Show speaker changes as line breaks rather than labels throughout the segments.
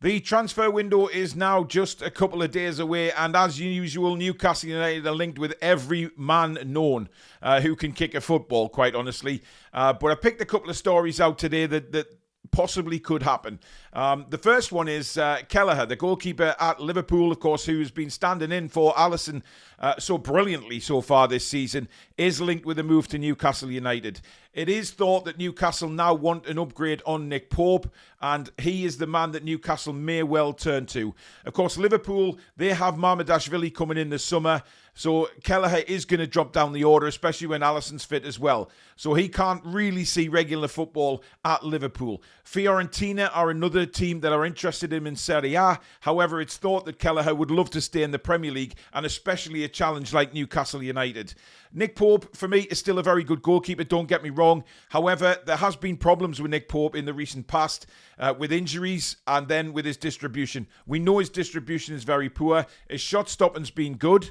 The transfer window is now just a couple of days away, and as usual, Newcastle United are linked with every man known who can kick a football, quite honestly. But I picked a couple of stories out today that possibly could happen. The first one is Kelleher, the goalkeeper at Liverpool, of course, who's been standing in for Alisson so brilliantly so far this season, is linked with a move to Newcastle United. It is thought that Newcastle now want an upgrade on Nick Pope, and he is the man that Newcastle may well turn to. Of course, Liverpool, they have Mamardashvili coming in this summer, so Kelleher is going to drop down the order, especially when Alisson's fit as well. So he can't really see regular football at Liverpool. Fiorentina are another team that are interested in him in Serie A. However, it's thought that Kelleher would love to stay in the Premier League, and especially a challenge like Newcastle United. Nick Pope, for me, is still a very good goalkeeper, don't get me wrong. However, there has been problems with Nick Pope in the recent past, with injuries and then with his distribution. We know his distribution is very poor. His shot stopping's been good.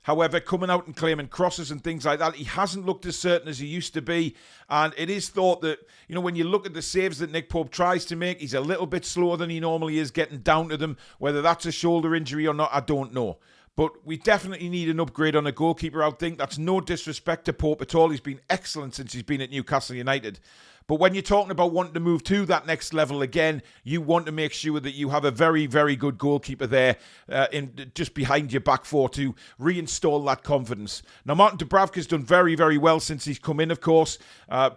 However, coming out and claiming crosses and things like that, he hasn't looked as certain as he used to be. And it is thought that, when you look at the saves that Nick Pope tries to make, he's a little bit slower than he normally is getting down to them. Whether that's a shoulder injury or not, I don't know. But we definitely need an upgrade on a goalkeeper, I would think. That's no disrespect to Pope at all. He's been excellent since he's been at Newcastle United. But when you're talking about wanting to move to that next level again, you want to make sure that you have a very, very good goalkeeper there just behind your back four to reinstall that confidence. Now, Martin Dubravka's done very, very well since he's come in, of course.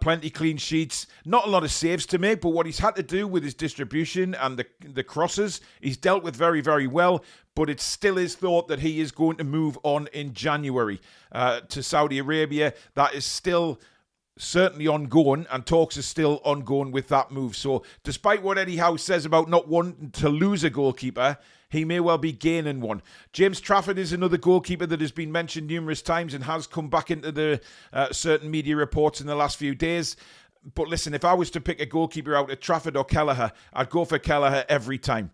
Plenty clean sheets. Not a lot of saves to make, but what he's had to do with his distribution and the crosses, he's dealt with very, very well. But it still is thought that he is going to move on in January to Saudi Arabia. That is still certainly ongoing, and talks are still ongoing with that move. So despite what Eddie Howe says about not wanting to lose a goalkeeper, he may well be gaining one. James Trafford is another goalkeeper that has been mentioned numerous times and has come back into the certain media reports in the last few days. But listen, if I was to pick a goalkeeper out of Trafford or Kelleher, I'd go for Kelleher every time.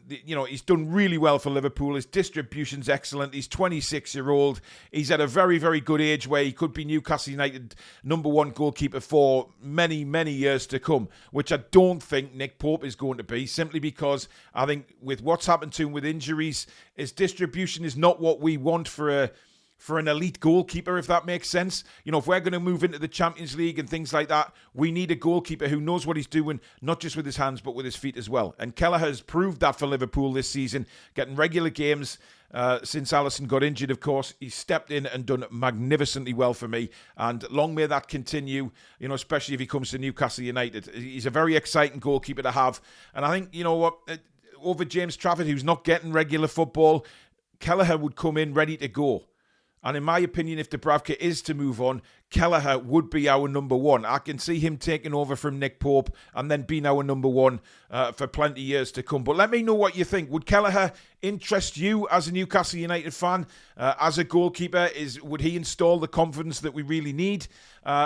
He's done really well for Liverpool. His distribution's excellent. He's 26-year-old. He's at a very, very good age where he could be Newcastle United #1 goalkeeper for many, many years to come, which I don't think Nick Pope is going to be, simply because I think with what's happened to him with injuries, his distribution is not what we want for an elite goalkeeper, if that makes sense. If we're going to move into the Champions League and things like that, we need a goalkeeper who knows what he's doing, not just with his hands, but with his feet as well. And Kelleher has proved that for Liverpool this season, getting regular games since Alisson got injured, of course. He's stepped in and done magnificently well for me. And long may that continue, especially if he comes to Newcastle United. He's a very exciting goalkeeper to have. And I think, over James Trafford, who's not getting regular football, Kelleher would come in ready to go. And in my opinion, if Dubravka is to move on, Kelleher would be our #1. I can see him taking over from Nick Pope and then being our #1 for plenty of years to come. But let me know what you think. Would Kelleher interest you as a Newcastle United fan? As a goalkeeper, would he install the confidence that we really need?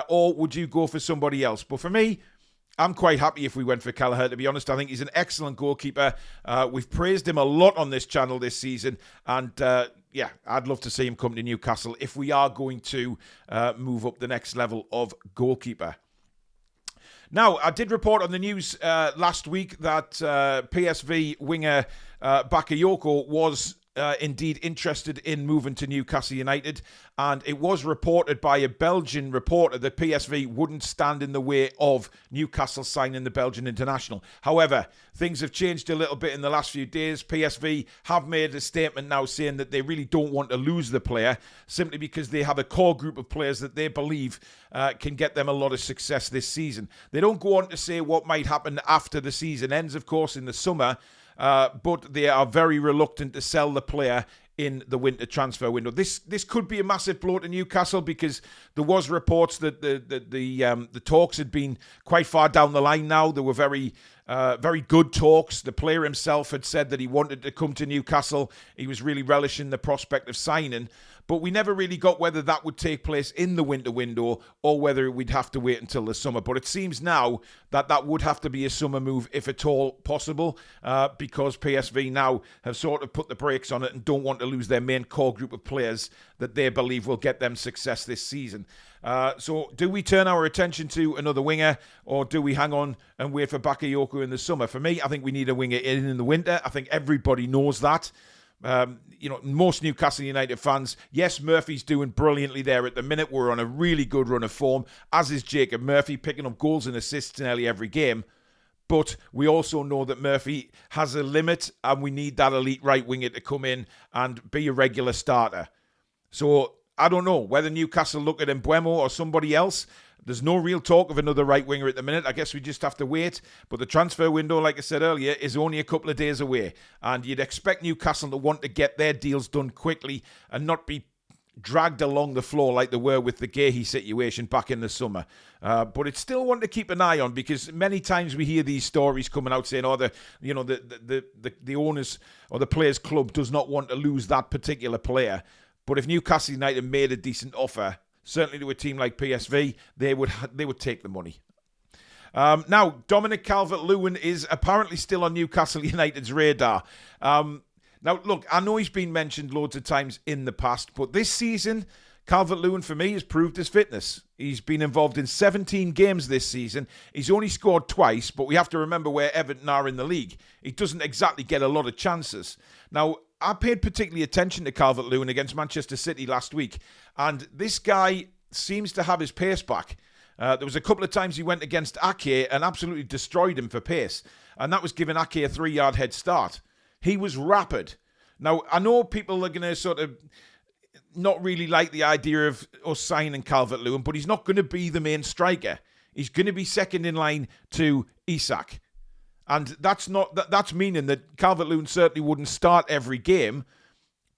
Or would you go for somebody else? But for me, I'm quite happy if we went for Kelleher, to be honest. I think he's an excellent goalkeeper. We've praised him a lot on this channel this season. And I'd love to see him come to Newcastle if we are going to move up the next level of goalkeeper. Now, I did report on the news last week that PSV winger Bakayoko was indeed interested in moving to Newcastle United, and it was reported by a Belgian reporter that PSV wouldn't stand in the way of Newcastle signing the Belgian international. However, things have changed a little bit in the last few days. PSV have made a statement now saying that they really don't want to lose the player, simply because they have a core group of players that they believe can get them a lot of success this season. They don't go on to say what might happen after the season ends, of course, in the summer, but they are very reluctant to sell the player in the winter transfer window. This could be a massive blow to Newcastle, because there was reports that the talks had been quite far down the line now. There were very good talks. The player himself had said that he wanted to come to Newcastle. He was really relishing the prospect of signing. But we never really got whether that would take place in the winter window or whether we'd have to wait until the summer. But it seems now that that would have to be a summer move, if at all possible, because PSV now have sort of put the brakes on it and don't want to lose their main core group of players that they believe will get them success this season. So do we turn our attention to another winger, or do we hang on and wait for Bakayoko in the summer? For me, I think we need a winger in the winter. I think everybody knows that. Most Newcastle United fans, yes, Murphy's doing brilliantly there at the minute. We're on a really good run of form, as is Jacob Murphy, picking up goals and assists nearly every game. But we also know that Murphy has a limit, and we need that elite right winger to come in and be a regular starter. So I don't know whether Newcastle look at Mbeumo or somebody else. There's no real talk of another right winger at the minute. I guess we just have to wait. But the transfer window, like I said earlier, is only a couple of days away. And you'd expect Newcastle to want to get their deals done quickly and not be dragged along the floor like they were with the Gahey situation back in the summer. But it's still one to keep an eye on, because many times we hear these stories coming out saying, the owners or the players' club does not want to lose that particular player. But if Newcastle United made a decent offer, certainly to a team like PSV, they would take the money. Now, Dominic Calvert-Lewin is apparently still on Newcastle United's radar. Now, look, I know he's been mentioned loads of times in the past, but this season, Calvert-Lewin, for me, has proved his fitness. He's been involved in 17 games this season. He's only scored twice, but we have to remember where Everton are in the league. He doesn't exactly get a lot of chances. Now, I paid particularly attention to Calvert-Lewin against Manchester City last week, and this guy seems to have his pace back. There was a couple of times he went against Ake and absolutely destroyed him for pace, and that was giving Ake a 3-yard head start. He was rapid. Now, I know people are going to sort of not really like the idea of us signing Calvert-Lewin, but he's not going to be the main striker. He's going to be second in line to Isak. And that's meaning that Calvert-Lewin certainly wouldn't start every game,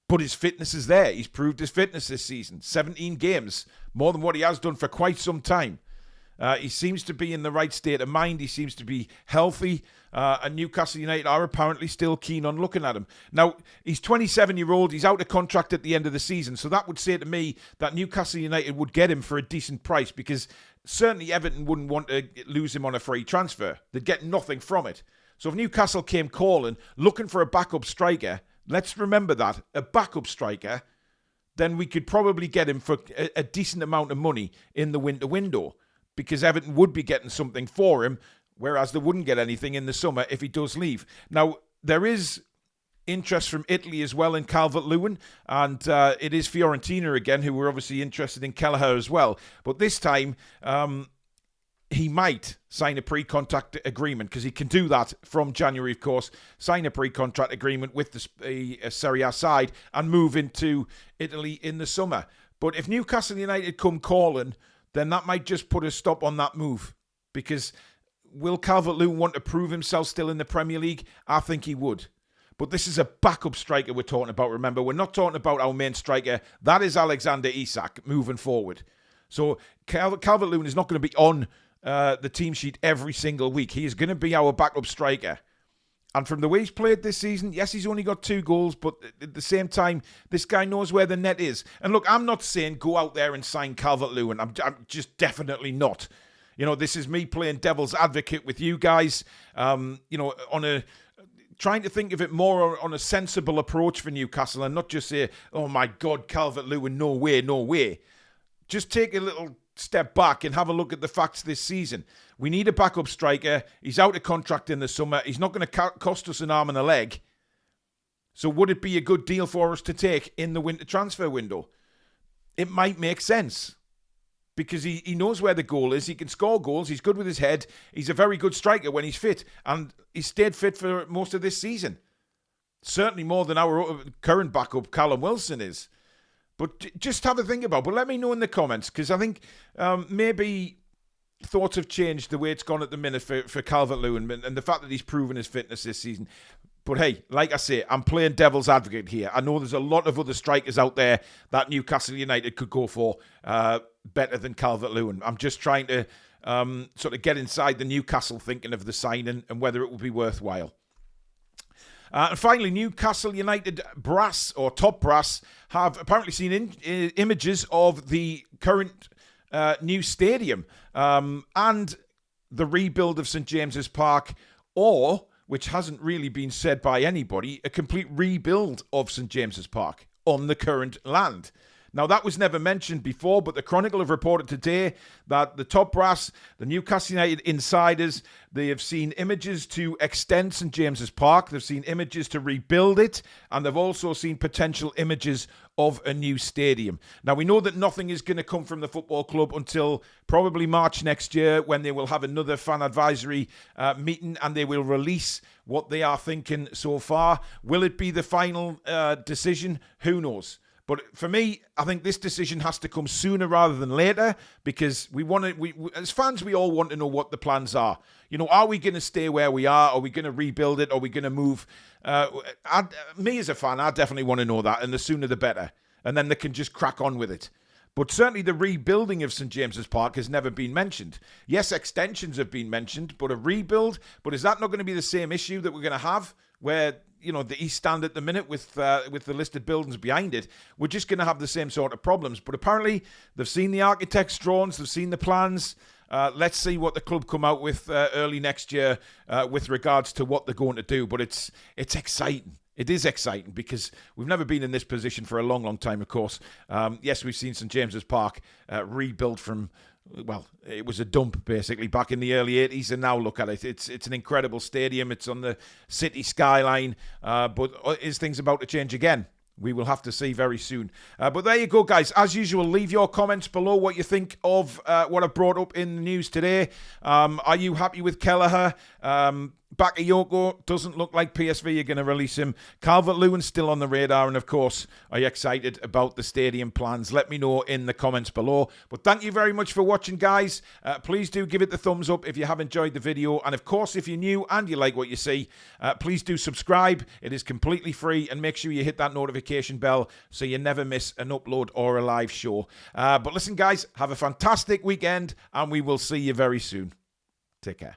but his fitness is there. He's proved his fitness this season. 17 games, more than what he has done for quite some time. He seems to be in the right state of mind. He seems to be healthy. And Newcastle United are apparently still keen on looking at him. Now, he's 27-year-old. He's out of contract at the end of the season. So that would say to me that Newcastle United would get him for a decent price, because certainly Everton wouldn't want to lose him on a free transfer. They'd get nothing from it. So if Newcastle came calling, looking for a backup striker, let's remember that, a backup striker, then we could probably get him for a decent amount of money in the winter window, because Everton would be getting something for him, whereas they wouldn't get anything in the summer if he does leave. Now, there is interest from Italy as well in Calvert-Lewin, and it is Fiorentina again who were obviously interested in Kelleher as well. But this time, he might sign a pre-contract agreement, because he can do that from January, of course, sign a pre-contract agreement with the Serie A side and move into Italy in the summer. But if Newcastle United come calling, then that might just put a stop on that move, because will Calvert-Lewin want to prove himself still in the Premier League? I think he would. But this is a backup striker we're talking about, remember. We're not talking about our main striker. That is Alexander Isak moving forward. So Calvert-Lewin is not going to be on the team sheet every single week. He is going to be our backup striker. And from the way he's played this season, yes, he's only got 2 goals, but at the same time, this guy knows where the net is. And look, I'm not saying go out there and sign Calvert-Lewin. I'm just definitely not. This is me playing devil's advocate with you guys, trying to think of it more on a sensible approach for Newcastle, and not just say, oh my God, Calvert-Lewin, no way, no way. Just take a little step back and have a look at the facts this season. We need a backup striker. He's out of contract in the summer. He's not going to cost us an arm and a leg. So would it be a good deal for us to take in the winter transfer window? It might make sense, because he knows where the goal is. He can score goals. He's good with his head. He's a very good striker when he's fit, and he's stayed fit for most of this season. Certainly more than our current backup, Callum Wilson, is. But just have a think about it. But let me know in the comments, because I think maybe thoughts have changed the way it's gone at the minute for Calvert-Lewin, and the fact that he's proven his fitness this season. But hey, like I say, I'm playing devil's advocate here. I know there's a lot of other strikers out there that Newcastle United could go for better than Calvert-Lewin. I'm just trying to sort of get inside the Newcastle thinking of the signing and whether it will be worthwhile. And finally, Newcastle United brass, or top brass, have apparently seen images of the current new stadium and the rebuild of St James's Park, or, which hasn't really been said by anybody, a complete rebuild of St James's Park on the current land. Now, that was never mentioned before, but the Chronicle have reported today that the top brass, the Newcastle United insiders, they have seen images to extend St James's Park. They've seen images to rebuild it, and they've also seen potential images of a new stadium. Now, we know that nothing is going to come from the football club until probably March next year, when they will have another fan advisory meeting and they will release what they are thinking so far. Will it be the final decision? Who knows? But for me, I think this decision has to come sooner rather than later, because we as fans, we all want to know what the plans are. You know, are we going to stay where we are? Are we going to rebuild it? Are we going to move? Me as a fan, I definitely want to know that, and the sooner the better. And then they can just crack on with it. But certainly the rebuilding of St James's Park has never been mentioned. Yes, extensions have been mentioned, but a rebuild? But is that not going to be the same issue that we're going to have where, you know, the East Stand at the minute with the listed buildings behind it? We're just going to have the same sort of problems. But apparently they've seen the architect's drawings, they've seen the plans. Let's see what the club come out with early next year with regards to what they're going to do. But it's exciting. It is exciting because we've never been in this position for a long, long time, of course. Yes, we've seen St James's Park rebuilt from, well, it was a dump, basically, back in the early 80s, and now look at it. It's an incredible stadium. It's on the city skyline, but is things about to change again? We will have to see very soon. But there you go, guys. As usual, leave your comments below what you think of what I've brought up in the news today. Are you happy with Kelleher? Bakayoko, doesn't look like PSV are going to release him. Calvert-Lewin still on the radar. And of course, are you excited about the stadium plans? Let me know in the comments below. But thank you very much for watching, guys. Please do give it the thumbs up if you have enjoyed the video. And of course, if you're new and you like what you see, please do subscribe. It is completely free. And make sure you hit that notification bell so you never miss an upload or a live show. But listen, guys, have a fantastic weekend and we will see you very soon. Take care.